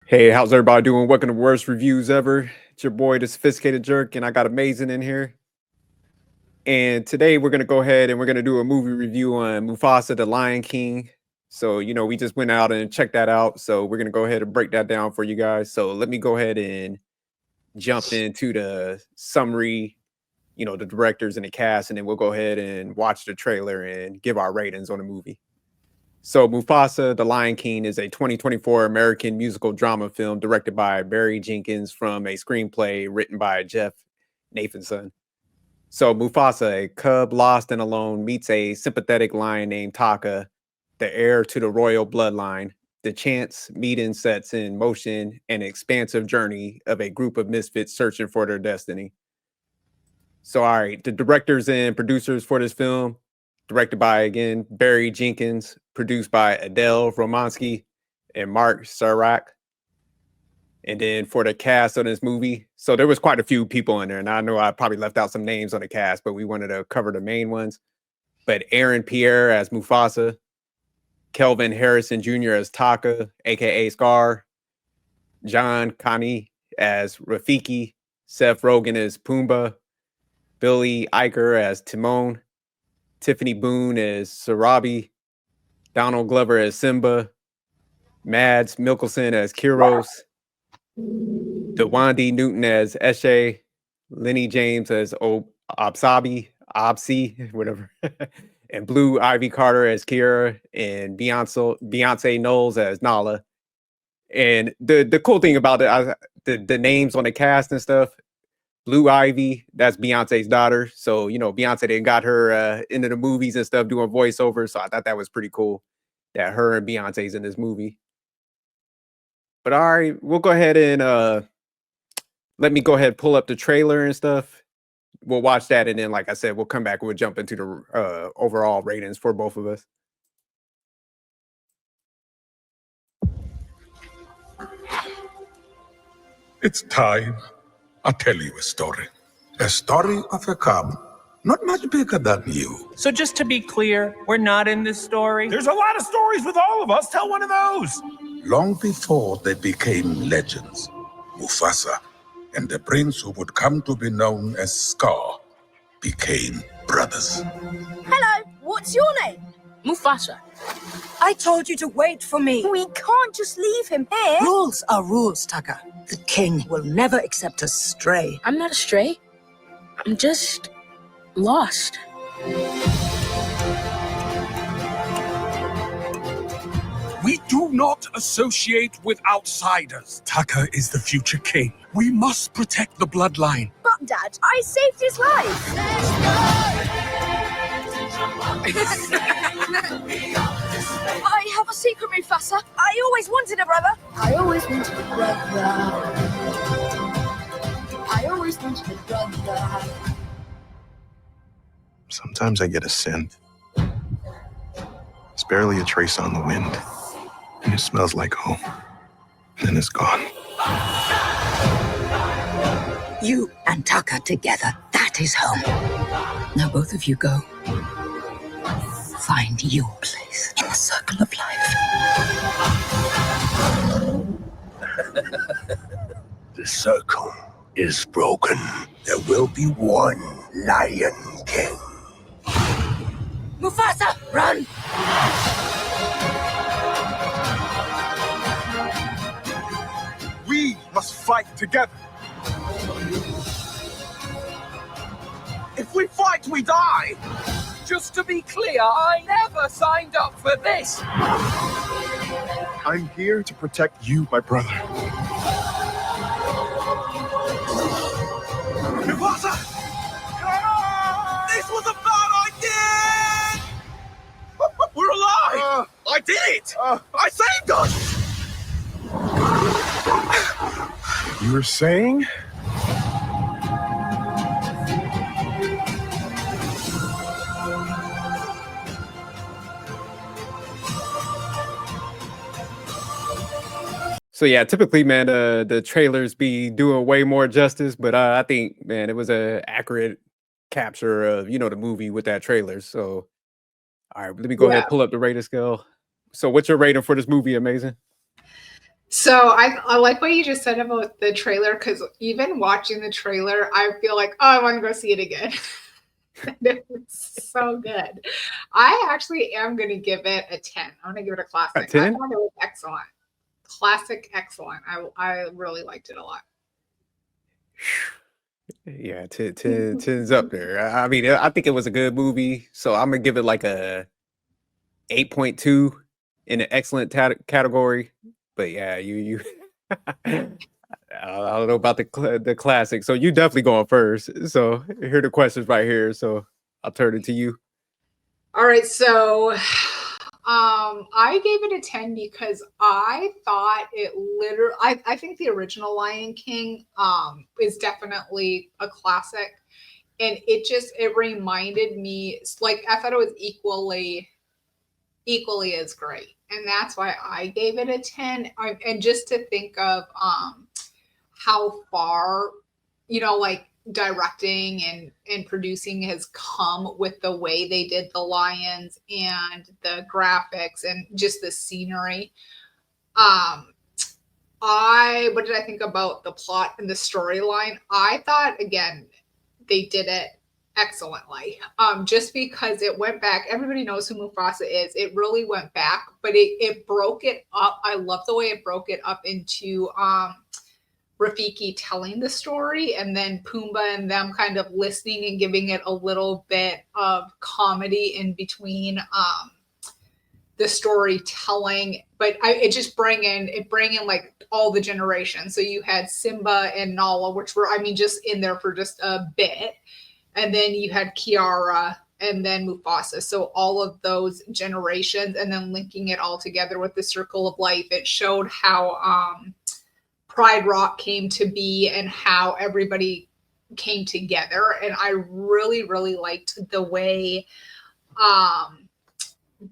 Hey, how's everybody doing? Welcome to Worst Reviews Ever. It's your boy, the Sophisticated Jerk, and I got Amazing in here. And today we're gonna go ahead and we're gonna do a movie review on Mufasa, the Lion King. So, we just went out and checked that out. So we're gonna go ahead and break that down for you guys. So let me go ahead and jump into the summary, the directors and the cast, and then we'll go ahead and watch the trailer and give our ratings on the movie. So, Mufasa, The Lion King is a 2024 American musical drama film directed by Barry Jenkins from a screenplay written by Jeff Nathanson. So, Mufasa, a cub lost and alone, meets a sympathetic lion named Taka, the heir to the royal bloodline. The chance meeting sets in motion an expansive journey of a group of misfits searching for their destiny. So, all right, the directors and producers for this film, directed by, again, Barry Jenkins, produced by Adele Romansky and Mark Sarak. And then for the cast of this movie, so there was quite a few people in there, and I know I probably left out some names on the cast, but we wanted to cover the main ones. But Aaron Pierre as Mufasa, Kelvin Harrison Jr. as Taka, aka Scar, John Kani as Rafiki, Seth Rogen as Pumbaa, Billy Eicher as Timon, Tiffany Boone as Sarabi, Donald Glover as Simba, Mads Mikkelsen as Kyros, Dewandi Newton as Eshe, Lenny James as Obsi, whatever, and Blue Ivy Carter as Kira, and Beyonce Knowles as Nala. And the cool thing about it, the names on the cast and stuff. Blue Ivy, that's Beyonce's daughter. So, Beyonce then got her into the movies and stuff doing voiceovers. So I thought that was pretty cool that her and Beyonce's in this movie. But all right, we'll go ahead and let me go ahead and pull up the trailer and stuff. We'll watch that. And then, like I said, we'll come back and we'll jump into the overall ratings for both of us. It's time. I'll tell you a story. A story of a cub, not much bigger than you. So just to be clear, we're not in this story? There's a lot of stories with all of us. Tell one of those. Long before they became legends, Mufasa and the prince who would come to be known as Scar became brothers. Hello, what's your name? Mufasa. I told you to wait for me. We can't just leave him here. Rules are rules, Taka. The king will never accept a stray. I'm not a stray. I'm just lost. We do not associate with outsiders. Taka is the future king. We must protect the bloodline. But, Dad, I saved his life. I have a secret, Mufasa. I always wanted a brother. I always wanted a brother. I always wanted a brother. Sometimes I get a scent. It's barely a trace on the wind. And it smells like home. Then it's gone. You and Taka together, that is home. Now both of you go. Find your place in the circle of life. The circle is broken. There will be one Lion King. Mufasa, run! We must fight together. If we fight, we die. Just to be clear, I never signed up for this. I'm here to protect you, my brother. Mufasa! This was a bad idea! We're alive! I did it! I saved us! You were saying? So yeah, typically, man, the trailers be doing way more justice, but I think, man, it was a accurate capture of the movie with that trailer. So, all right, let me go ahead and pull up the rating scale. So, what's your rating for this movie? Amazing. So I like what you just said about the trailer, because even watching the trailer, I feel like, oh, I want to go see it again. It was so good. I actually am going to give it a 10. I'm going to give it a A classic. I 10? thought it was excellent. Classic, excellent. I really liked it a lot. Yeah, 10's up there. I mean, I think it was a good movie, so I'm gonna give it like a 8.2 in the excellent category. But yeah, you I don't know about the classic. So you definitely going first. So here are the questions right here. So I'll turn it to you. All right, so I gave it a 10 because I thought it literally, I think the original Lion King is definitely a classic. And it reminded me, like, I thought it was equally as great. And that's why I gave it a 10. And just to think of how far, like directing and producing has come with the way they did the lions and the graphics and just the scenery. Um, what did I think about the plot and the storyline? I thought, again, they did it excellently. Just because it went back, everybody knows who Mufasa is. It really went back, but it broke it up. I love the way it broke it up into Rafiki telling the story, and then Pumbaa and them kind of listening and giving it a little bit of comedy in between the storytelling. But it just bring in like all the generations. So you had Simba and Nala, which were, I mean, just in there for just a bit, and then you had Kiara and then Mufasa. So all of those generations, and then linking it all together with the Circle of Life. It showed how Pride Rock came to be and how everybody came together. And I really, really liked the way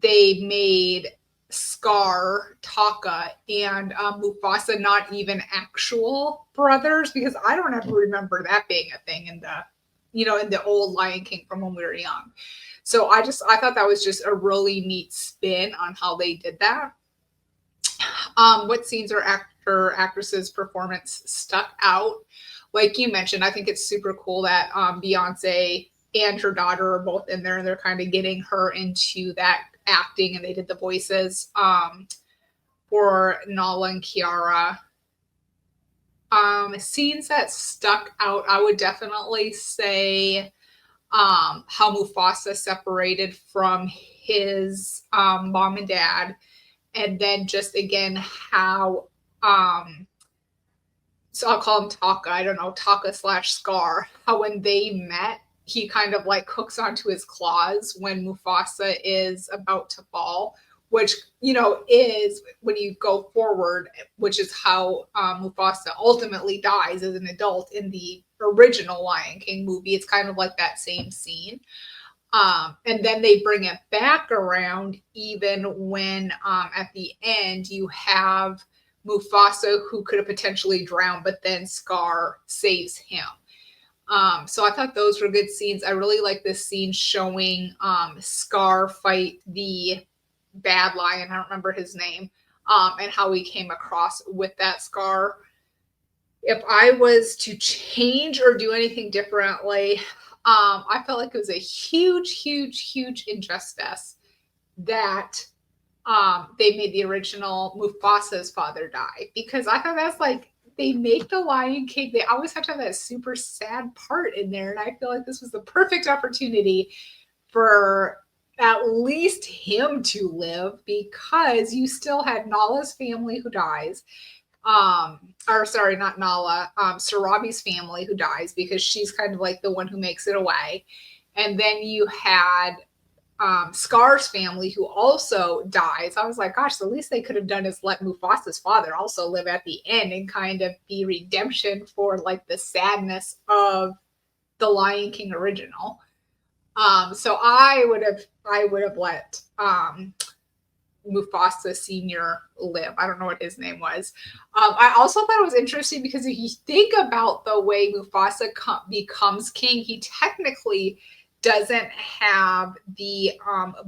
they made Scar, Taka, and Mufasa not even actual brothers, because I don't ever remember that being a thing in the old Lion King from when we were young. So I thought that was just a really neat spin on how they did that. What scenes or actress's performance stuck out? Like you mentioned, I think it's super cool that Beyonce and her daughter are both in there, and they're kind of getting her into that acting, and they did the voices for Nala and Kiara. Scenes that stuck out, I would definitely say how Mufasa separated from his mom and dad, and then just again how so I'll call him Taka, I don't know, Taka / Scar, how when they met, he kind of like hooks onto his claws when Mufasa is about to fall, which, is when you go forward, which is how Mufasa ultimately dies as an adult in the original Lion King movie. It's kind of like that same scene. And then they bring it back around even when at the end you have Mufasa, who could have potentially drowned, but then Scar saves him. So I thought those were good scenes. I really like this scene showing Scar fight the bad lion. I don't remember his name, and how he came across with that Scar. If I was to change or do anything differently, I felt like it was a huge, huge, huge injustice that they made the original Mufasa's father die, because I thought that's like, they make the Lion King, they always have to have that super sad part in there. And I feel like this was the perfect opportunity for at least him to live, because you still had Nala's family who dies. Or sorry, not Nala, Sarabi's family who dies, because she's kind of like the one who makes it away. And then you had Scar's family who also dies. I was like, gosh, the least they could have done is let Mufasa's father also live at the end and kind of be redemption for like the sadness of the Lion King original. So I would have let Mufasa Senior live. I don't know what his name was. I also thought it was interesting because if you think about the way Mufasa becomes king, he technically doesn't have the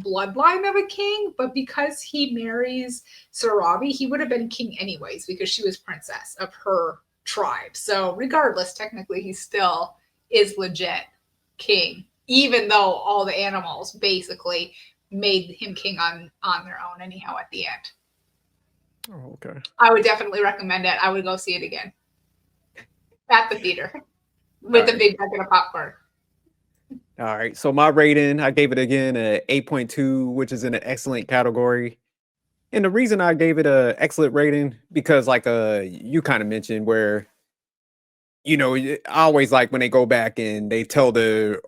bloodline of a king, but because he marries Sarabi, he would have been king anyways because she was princess of her tribe. So regardless, technically he still is legit king, even though all the animals basically made him king on their own anyhow at the end. Oh, okay. I would definitely recommend it. I would go see it again at the theater with a big bucket of popcorn. All right. So my rating, I gave it again a 8.2, which is in an excellent category. And the reason I gave it a excellent rating, because like you kind of mentioned where, you know, I always like when they go back and they tell the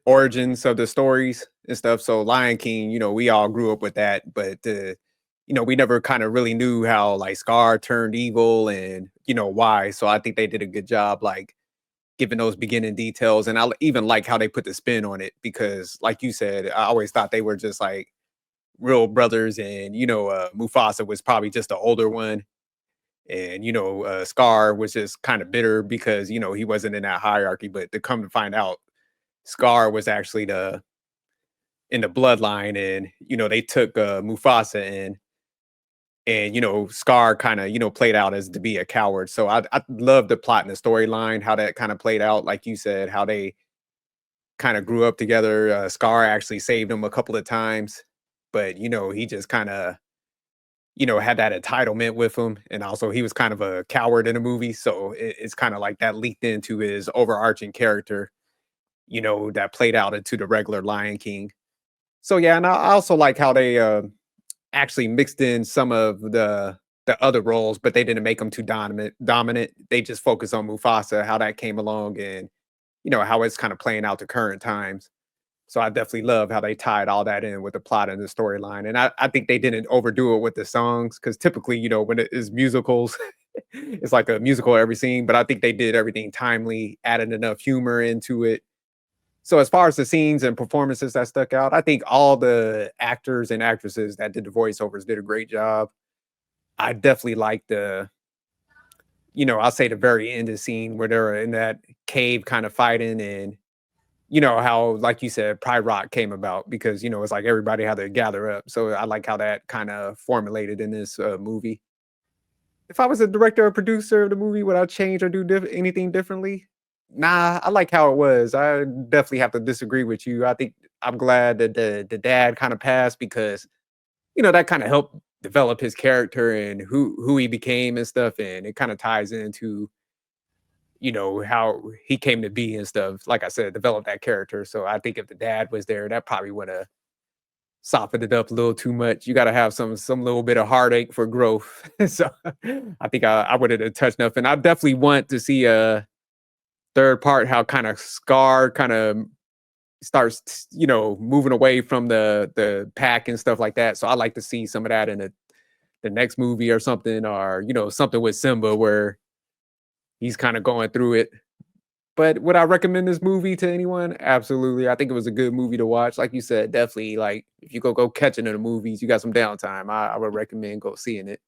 origins of the stories and stuff. So Lion King, you know, we all grew up with that, but you know, we never kind of really knew how like Scar turned evil and, you know, why. So I think they did a good job like giving those beginning details. And I even like how they put the spin on it because like you said, I always thought they were just like real brothers and, you know, Mufasa was probably just the older one. And, you know, Scar was just kind of bitter because, you know, he wasn't in that hierarchy. But to come to find out, Scar was actually in the bloodline. And, you know, they took Mufasa in. And, you know, Scar kind of, you know, played out as to be a coward. So I love the plot and the storyline, how that kind of played out. Like you said, how they kind of grew up together. Scar actually saved him a couple of times. But, you know, he just kind of, you know, had that entitlement with him. And also he was kind of a coward in the movie. So it's kind of like that leaked into his overarching character, you know, that played out into the regular Lion King. So yeah, and I also like how they actually mixed in some of the other roles, but they didn't make them too dominant. They just focused on Mufasa, how that came along and, you know, how it's kind of playing out to current times. So I definitely love how they tied all that in with the plot and the storyline. And I think they didn't overdo it with the songs because typically, you know, when it is musicals, it's like a musical every scene. But I think they did everything timely, added enough humor into it. So as far as the scenes and performances that stuck out, I think all the actors and actresses that did the voiceovers did a great job. I definitely like you know, I'll say the very end of the scene where they're in that cave kind of fighting and you know, how, like you said, Pride Rock came about because, you know, it's like everybody had to gather up. So I like how that kind of formulated in this movie. If I was a director or producer of the movie, would I change or do anything differently? Nah, I like how it was. I definitely have to disagree with you. I think I'm glad that the dad kind of passed because, you know, that kind of helped develop his character and who he became and stuff. And it kind of ties into you know, how he came to be and stuff. Like I said, develop that character. So I think if the dad was there, that probably would have softened it up a little too much. You got to have some little bit of heartache for growth. So I think I would have touched enough. And I definitely want to see a third part, how kind of Scar kind of starts, you know, moving away from the pack and stuff like that. So I like to see some of that in the next movie or something, or you know, something with Simba where he's kind of going through it. But would I recommend this movie to anyone? Absolutely. I think it was a good movie to watch. Like you said, definitely like if you go catching in the movies, you got some downtime. I would recommend go seeing it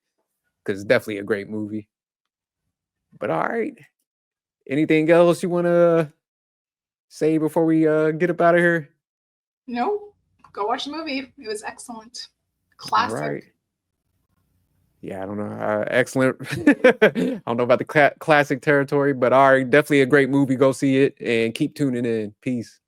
because it's definitely a great movie. But all right. Anything else you want to say before we get up out of here? No, go watch the movie. It was excellent. All Classic. right. Yeah, I don't know. Excellent. I don't know about the classic territory, but all right, definitely a great movie. Go see it and keep tuning in. Peace.